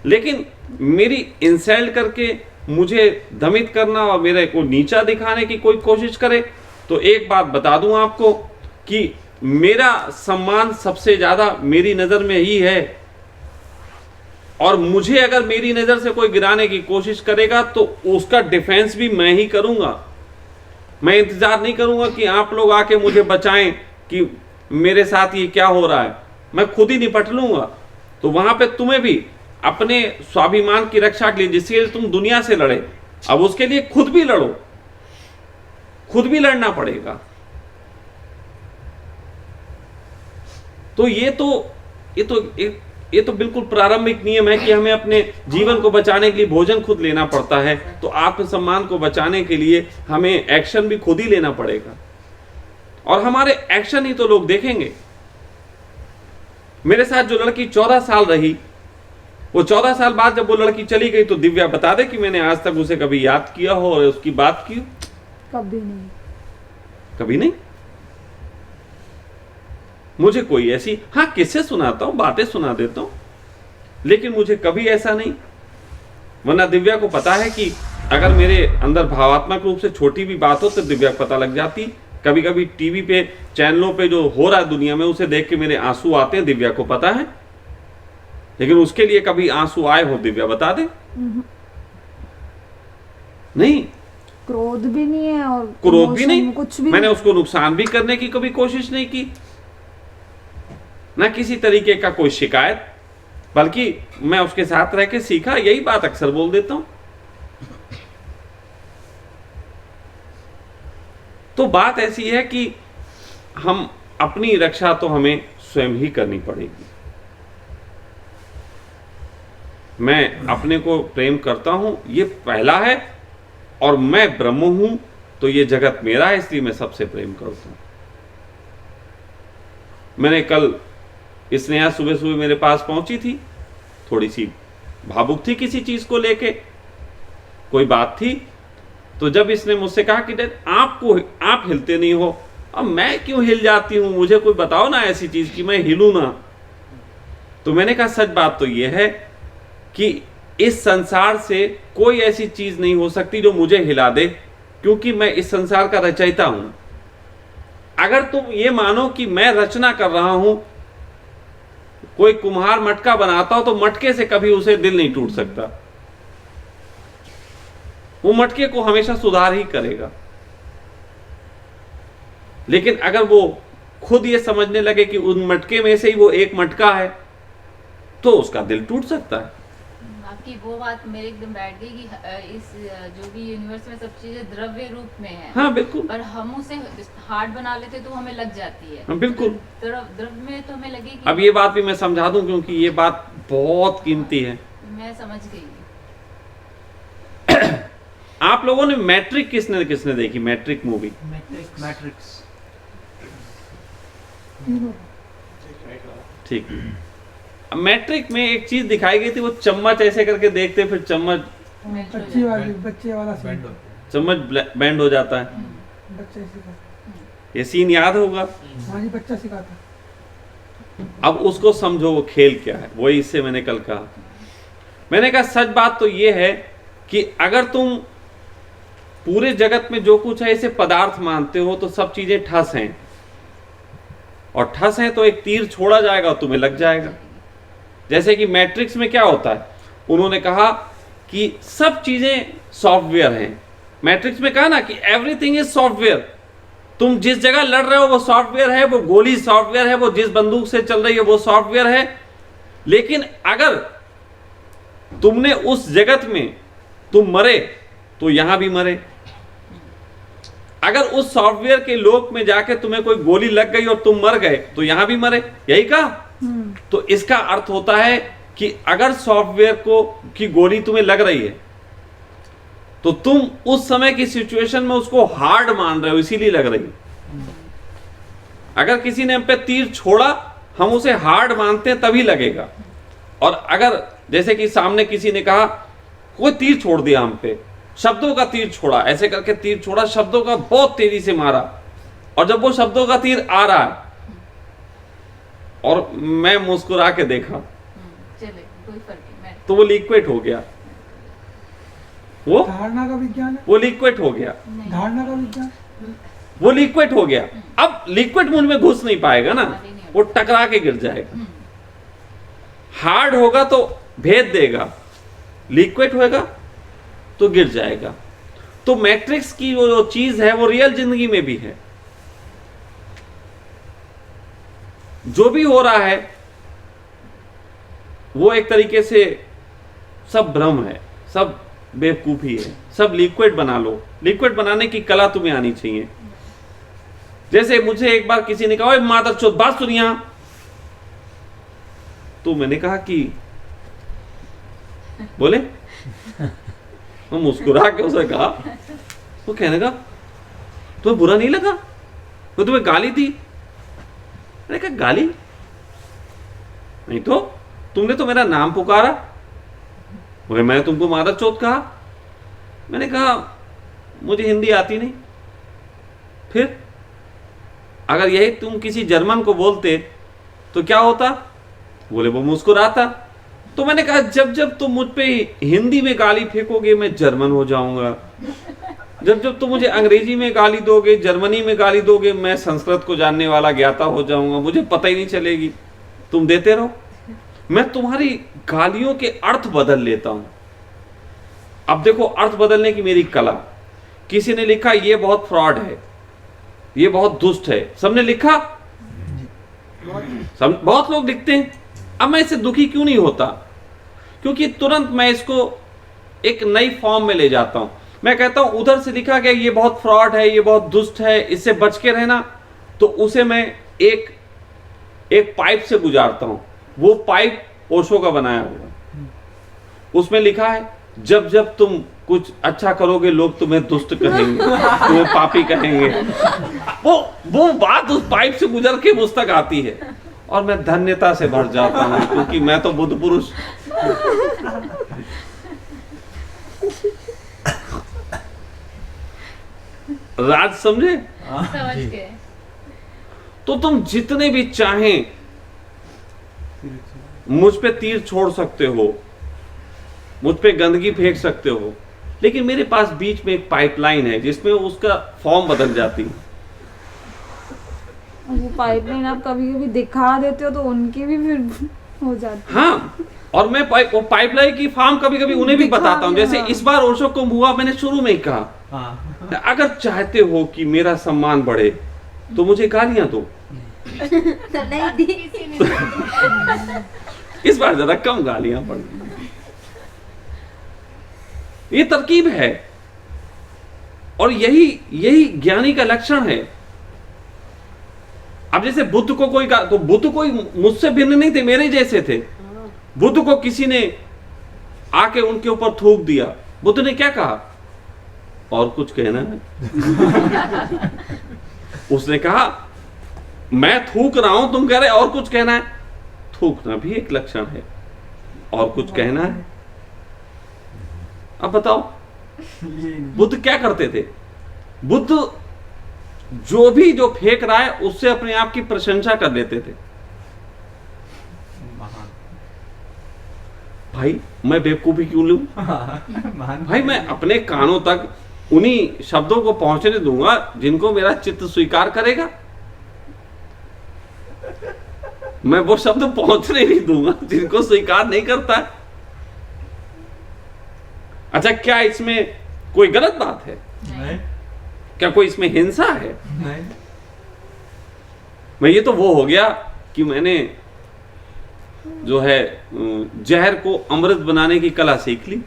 लेकिन मेरी इंसल्ट करके मुझे दमित करना और मेरे को नीचा दिखाने की कोई कोशिश करे, तो एक बात बता दूं आपको कि मेरा सम्मान सबसे ज्यादा मेरी नजर में ही है, और मुझे अगर मेरी नजर से कोई गिराने की कोशिश करेगा तो उसका डिफेंस भी मैं ही करूंगा। मैं इंतजार नहीं करूंगा कि आप लोग आके मुझे बचाएं कि मेरे साथ ये क्या हो रहा है, मैं खुद ही निपट लूंगा। तो वहां पे तुम्हें भी अपने स्वाभिमान की रक्षा के लिए, जिसके लिए तुम दुनिया से लड़े, अब उसके लिए खुद भी लड़ो, खुद भी लड़ना पड़ेगा। तो ये तो बिल्कुल प्रारंभिक नियम है कि हमें अपने जीवन को बचाने के लिए भोजन खुद लेना पड़ता है, तो आत्मसम्मान को बचाने के लिए हमें एक्शन भी खुद ही लेना पड़ेगा, और हमारे एक्शन ही तो लोग देखेंगे। मेरे साथ जो लड़की 14 साल रही, वो 14 साल बाद जब वो लड़की चली गई, तो दिव्या बता दे कि मैंने आज तक उसे कभी याद किया हो और उसकी बात की हो? कभी नहीं। कभी नहीं। मुझे कोई ऐसी, हाँ किस्से सुनाता हूं, बातें सुना देता हूं, लेकिन मुझे कभी ऐसा नहीं। वरना दिव्या को पता है कि अगर मेरे अंदर भावात्मक रूप से छोटी भी बात हो तो दिव्या को पता लग जाती। कभी कभी टीवी पे, चैनलों पे जो हो रहा है दुनिया में, उसे देख के मेरे आंसू आते हैं, दिव्या को पता है। लेकिन उसके लिए कभी आंसू आए हो, दिव्या बता दे। नहीं, क्रोध भी नहीं है और क्रोध भी नहीं, कुछ भी मैंने उसको नुकसान भी करने की कभी कोशिश नहीं की, ना किसी तरीके का कोई शिकायत, बल्कि मैं उसके साथ रह के सीखा, यही बात अक्सर बोल देता हूं। तो बात ऐसी है कि हम अपनी रक्षा तो हमें स्वयं ही करनी पड़ेगी। मैं अपने को प्रेम करता हूं, ये पहला है, और मैं ब्रह्म हूं, तो ये जगत मेरा है, इसलिए मैं सबसे प्रेम करता हूं। मैंने कल स्नेहा सुबह सुबह मेरे पास पहुंची थी, थोड़ी सी भावुक थी किसी चीज को लेके, कोई बात थी। तो जब इसने मुझसे कहा कि डैड आप हिलते नहीं हो, अब मैं क्यों हिल जाती हूं, मुझे कोई बताओ ना ऐसी चीज कि मैं हिलूं ना। तो मैंने कहा सच बात तो यह है कि इस संसार से कोई ऐसी चीज नहीं हो सकती जो मुझे हिला दे, क्योंकि मैं इस संसार का रचयिता हूं। अगर तुम ये मानो कि मैं रचना कर रहा हूं, कोई कुम्हार मटका बनाता हो तो मटके से कभी उसे दिल नहीं टूट सकता, वो मटके को हमेशा सुधार ही करेगा। लेकिन अगर वो खुद ये समझने लगे कि उन मटके में से ही वो एक मटका है, तो उसका दिल टूट सकता है। आपकी वो बात मेरे एकदम बैठ गई कि इस जो भी यूनिवर्स में सब चीजें द्रव्य रूप में है। हाँ बिल्कुल। और हम उसे हार्ड बना लेते तो हमें लग जाती है। हाँ बिल्कुल। द्रव्य में तो हमें लगेगी। अब ये बात भी मैं समझा दूं, क्योंकि ये बात बहुत कीमती है। मैं समझ गई। आप लोगों ने मैट्रिक किसने किसने देखी? Matrix movie. मैट्रिक्स ठीक। मैट्रिक में एक चीज दिखाई गई थी, वो चम्मच ऐसे करके देखते, फिर चम्मच बच्चे वाला सीन, चम्मच बैंड हो जाता है। बच्चा सिखाता। ये सीन याद होगा? हाँ जी, बच्चा सिखाता। अब उसको समझो वो खेल क्या है, वही इससे मैंने कल कहा। मैंने कहा सच बात तो ये है कि अगर तुम पूरे जगत में जो कुछ है इसे पदार्थ मानते हो, तो सब चीजें ठस हैं, और ठस हैं तो एक तीर छोड़ा जाएगा और तुम्हें लग जाएगा। जैसे कि मैट्रिक्स में क्या होता है, उन्होंने कहा कि सब चीजें सॉफ्टवेयर हैं। मैट्रिक्स में कहा ना कि एवरीथिंग इज सॉफ्टवेयर। तुम जिस जगह लड़ रहे हो वो सॉफ्टवेयर है, वो गोली सॉफ्टवेयर है, वो जिस बंदूक से चल रही है वो सॉफ्टवेयर है। लेकिन अगर तुमने उस जगत में तुम मरे तो यहां भी मरे। अगर उस सॉफ्टवेयर के लोक में जाके तुम्हें कोई गोली लग गई और तुम मर गए तो यहां भी मरे। यही कहा। तो इसका अर्थ होता है कि अगर सॉफ्टवेयर को की गोली तुम्हें लग रही है तो तुम उस समय की सिचुएशन में उसको हार्ड मान रहे हो, इसीलिए लग रही है। अगर किसी ने हम पे तीर छोड़ा, हम उसे हार्ड मानते हैं तभी लगेगा। और अगर जैसे कि सामने किसी ने कहा कोई तीर छोड़ दिया हम पे, शब्दों का तीर छोड़ा, ऐसे करके तीर छोड़ा, शब्दों का बहुत तेजी से मारा, और जब वो शब्दों का तीर आ रहा है और मैं मुस्कुरा के देखा, चले कोई फर्क नहीं, तो वो लिक्विड हो गया, वो धारणा का विज्ञान है, वो लिक्विड हो गया, नहीं, धारणा का विज्ञान। वो लिक्विड हो गया। अब लिक्विड मुंह में घुस नहीं पाएगा ना, वो टकरा के गिर जाएगा। हार्ड होगा तो भेद देगा, लिक्विड होएगा तो गिर जाएगा। तो मैट्रिक्स की वो जो चीज है वो रियल जिंदगी में भी है। जो भी हो रहा है वो एक तरीके से सब भ्रम है, सब बेवकूफी है, सब लिक्विड बना लो। लिक्विड बनाने की कला तुम्हें आनी चाहिए। जैसे मुझे एक बार किसी ने कहा, ओए मादरचोद बात सुन यहां, तो मैंने कहा कि बोले, मैं मुस्कुरा के उसे कहा, वो कहने लगा तुम्हें बुरा नहीं लगा, वो तुम्हें गाली दी? मैंने कहा गाली नहीं तो, तुमने तो मेरा नाम पुकारा, बोले मैं तुमको मादरचोद कहा। मैंने कहा मुझे हिंदी आती नहीं। फिर अगर यही तुम किसी जर्मन को बोलते तो क्या होता? बोले वो मुस्कुराता। तो मैंने कहा जब जब तुम मुझ पे हिंदी में गाली फेंकोगे मैं जर्मन हो जाऊंगा, जब जब तुम मुझे अंग्रेजी में गाली दोगे, जर्मनी में गाली दोगे, मैं संस्कृत को जानने वाला ज्ञाता हो जाऊंगा, मुझे पता ही नहीं चलेगी। तुम देते रहो, मैं तुम्हारी गालियों के अर्थ बदल लेता हूं। अब देखो अर्थ बदलने की मेरी कला। किसी ने लिखा ये बहुत फ्रॉड है, ये बहुत दुष्ट है, सबने लिखा, बहुत लोग लिखते हैं। अब मैं इससे दुखी क्यों नहीं होता? क्योंकि तुरंत मैं इसको एक नई फॉर्म में ले जाता हूं। मैं कहता हूं उधर से लिखा गया ये बहुत फ्रॉड है, ये बहुत दुष्ट है, इससे बच के रहना, तो उसे मैं एक पाइप से गुजारता हूं। वो पाइप ओशो का बनाया हुआ, उसमें लिखा है जब जब तुम कुछ अच्छा करोगे लोग तुम्हें दुष्ट कहेंगे, तुम्हें पापी कहेंगे। वो बात उस पाइप से गुजर के मुझ तक आती है और मैं धन्यता से भर जाता हूं, क्योंकि मैं तो बुद्ध पुरुष। राज समझे? समझ गए। तो तुम जितने भी चाहें मुझ पे तीर छोड़ सकते हो, मुझ पे गंदगी फेंक सकते हो, लेकिन मेरे पास बीच में एक पाइपलाइन है जिसमें उसका फॉर्म बदल जाती है। वो पाइपलाइन आप कभी कभी दिखा देते हो तो उनकी भी फिर हो जाती है। हाँ, और मैं वो पाइपलाइन की फॉर्म कभी कभी उन्हें भी बताता हूँ। जैसे इस बार ओशो कुंभ हुआ, मैंने शुरू में ही कहा अगर चाहते हो कि मेरा सम्मान बढ़े तो मुझे गालियां दो। नहीं दी किसी ने। इस बार ज्यादा कम गालियां पड़ी। ये तरकीब है और यही ज्ञानी का लक्षण है। अब जैसे बुद्ध को तो बुद्ध कोई मुझसे भिन्न नहीं थे, मेरे जैसे थे। बुद्ध को किसी ने आके उनके ऊपर थूक दिया, बुद्ध ने क्या कहा? और कुछ कहना है? उसने कहा मैं थूक रहा हूं, तुम कह रहे और कुछ कहना है। थूकना भी एक लक्षण है, और कुछ कहना है। अब बताओ बुद्ध क्या करते थे? बुद्ध जो फेंक रहा है उससे अपने आप की प्रशंसा कर लेते थे। भाई मैं बेवकूफी क्यों लूं? भाई मैं अपने कानों तक उन्हीं शब्दों को पहुंचने दूंगा जिनको मेरा चित्त स्वीकार करेगा। मैं वो शब्द पहुंचने नहीं दूंगा जिनको स्वीकार नहीं करता है। अच्छा, क्या इसमें कोई गलत बात है? नहीं। क्या कोई इसमें हिंसा है? नहीं। मैं ये तो वो हो गया कि मैंने जो है जहर को अमृत बनाने की कला सीख ली।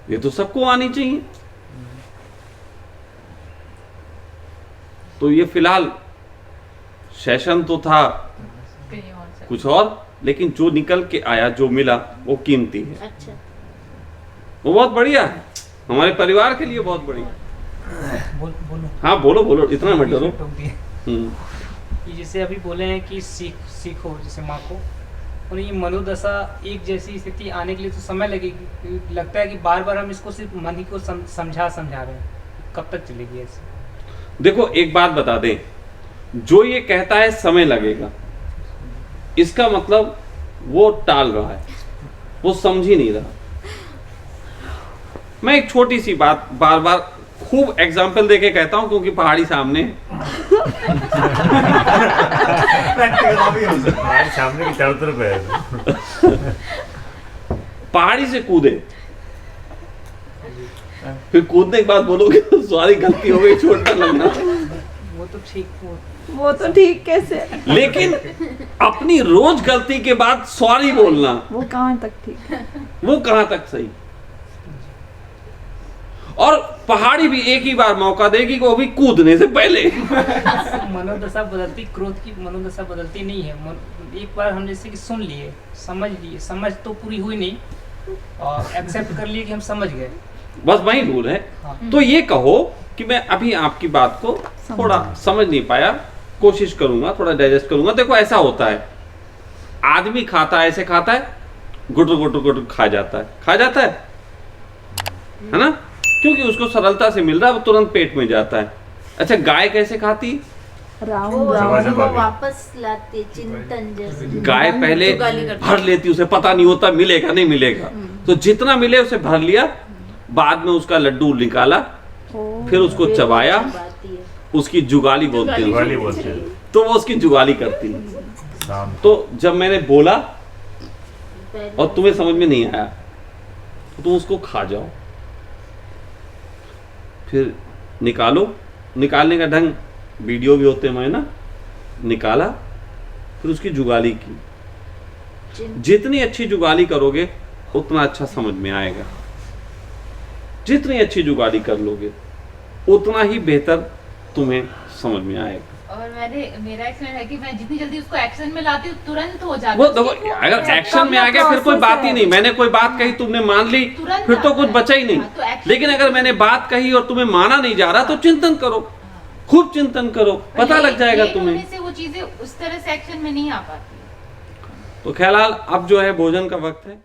ये तो सबको आनी चाहिए। तो ये फिलहाल सेशन तो था कहीं और से। कुछ और, लेकिन जो निकल के आया, जो मिला, वो कीमती है। अच्छा। वो बहुत बढ़िया है, हमारे परिवार के लिए बहुत बढ़िया। बोलो। हाँ बोलो, इतना मत डरो। कि जैसे अभी बोले हैं कि सीखो जैसे माँ को, और ये मनोदशा एक जैसी स्थिति आने के लिए तो समय लगेगी। लगता है कि बार बार हम इसको सिर्फ मन ही को समझा रहे हैं, कब तक चलेगी ऐसे? देखो एक बात बता दें, जो ये कहता है समय लगेगा, इसका मतलब वो टाल रहा है, वो समझ ही नहीं रहा। मैं एक छोटी सी बात बार बार खूब एग्जाम्पल देके कहता हूं क्योंकि पहाड़ी सामने है। सामने की चारों तरफ है। पहाड़ी से कूदे, फिर कूदने के बाद बोलोगे तो सॉरी गलती हो गई, छोड़ना लगना। वो तो ठीक वो तो ठीक कैसे, लेकिन अपनी रोज गलती के बाद सॉरी बोलना, वो कहाँ तक ठीक है? वो कहां तक सही? और पहाड़ी भी एक ही बार मौका देगी, वो भी कूदने से पहले। मनोदशा बदलती, क्रोध की मनोदशा बदलती नहीं है। एक बार हम जैसे कि सुन लिए, समझ लिए, समझ तो पूरी हुई नहीं और एक्सेप्ट कर लिए कि हम समझ गए, बस वही भूल है। हाँ। तो ये कहो कि मैं अभी आपकी बात को थोड़ा समझ नहीं पाया, कोशिश करूंगा, थोड़ा डाइजेस्ट करूंगा। देखो ऐसा होता है, आदमी खाता है, ऐसे खाता है, गुटर गुटर गुटर खा जाता है ना, क्योंकि उसको सरलता से मिल रहा है, वो तुरंत पेट में जाता है। अच्छा गाय कैसे खाती? राउंड राउंड वो वापस लाते चिंतन जैसे। गाय पहले जुगाली करती। भर लेती, उसे पता नहीं होता मिलेगा नहीं मिलेगा, तो जितना मिले उसे भर लिया, बाद में उसका लड्डू निकाला, फिर उसको चबाया, उसकी जुगाली बोलते जुगाली हैं, बोलते हैं। तो वो उसकी जुगाली करती है। शाम तो जब मैंने बोला और तुम्हें समझ में नहीं आया तो तुम उसको खा जाओ, फिर निकालो। निकालने का ढंग वीडियो भी होते हैं ना, निकाला, फिर उसकी जुगाली की। जितनी अच्छी जुगाली करोगे उतना अच्छा समझ में आएगा, जितनी अच्छी जुगाली कर लोगे उतना ही बेहतर तुम्हें समझ में आएगा। और मेरा एक्सपीरियंस है कि मैं जितनी जल्दी उसको एक्शन में लाती हूँ तुरंत हो जाता वो है। देखो, अगर एक्शन में आ गया फिर कोई बात ही नहीं। मैंने कोई बात कही, तुमने मान ली, तुरंत फिर तो आता कुछ है। बचा ही नहीं। हाँ, तो action- लेकिन अगर मैंने बात कही और तुम्हें माना नहीं जा रहा तो चिंतन करो, खूब चिंतन करो, पता लग जाएगा तुम्हें। होने से वो चीजें उस तरह से एक्शन में नहीं आ पाती। तो ख्याल अब जो है भोजन का वक्त है।